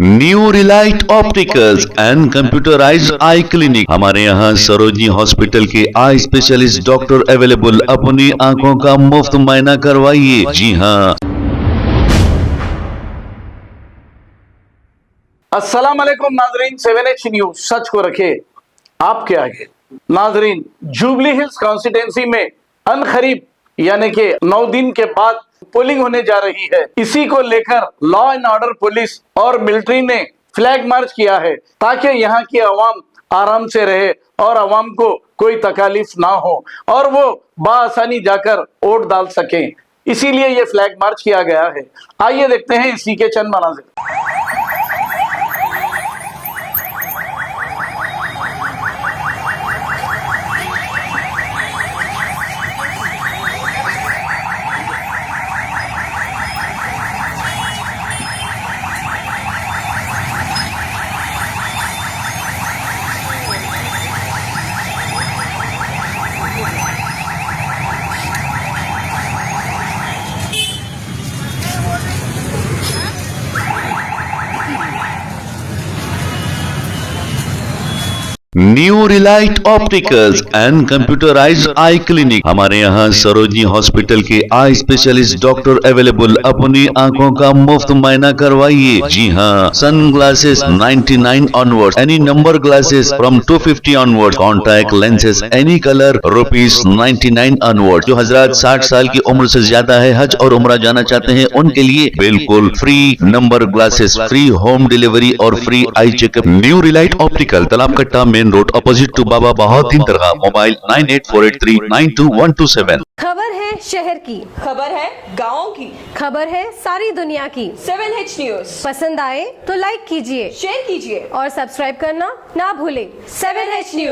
New relight opticals and computerised eye clinic. हमारे यहाँ Sarojini hospital के आई स्पेशलिस्ट डॉक्टर अवेलेबल। अपनी आंखों का मुफ्त मुआयना करवाइए। जी हाँ। अस्सलाम वालेकुम नाजरीन, 7H न्यूज सच को रखे आपके आगे। नाजरीन, जुबली हिल्स कॉन्स्टिट्यूंसी में अनखरीब यानी कि 9 दिन के बाद पोलिंग होने जा रही है। इसी को लेकर लॉ एंड ऑर्डर पुलिस और मिलिट्री ने फ्लैग मार्च किया है ताकि यहाँ की आवाम आराम से रहे और आवाम को कोई तकलीफ ना हो और वो बाआसानी जाकर वोट डाल सकें। इसीलिए ये फ्लैग मार्च किया गया है। आइए देखते हैं इसी के चंद मनाज़िर। New relight opticals and computerised eye clinic. हमारे यहाँ सरोजनी हॉस्पिटल के आई स्पेशलिस्ट डॉक्टर अवेलेबल। अपनी आंखों का मुफ्त मुआयना करवाइए। जी हाँ। Sun glasses 99 onward, any number glasses from 250 onward, contact lenses any colour ₹99 onward. जो हजरात 60 साल की उम्र से ज्यादा है, हज और उम्रा जाना चाहते हैं, उनके लिए बिल्कुल free number glasses, free home delivery और free eye checkup. New relight optical, Talab Katta, main road, opposite to Baba Bahauddin Dargah. Mobile 9848392127। खबर है शहर की, खबर है गाँव की, खबर है सारी दुनिया की। 7H न्यूज पसंद आए तो लाइक कीजिए, शेयर कीजिए और सब्सक्राइब करना ना भूलें। 7H news.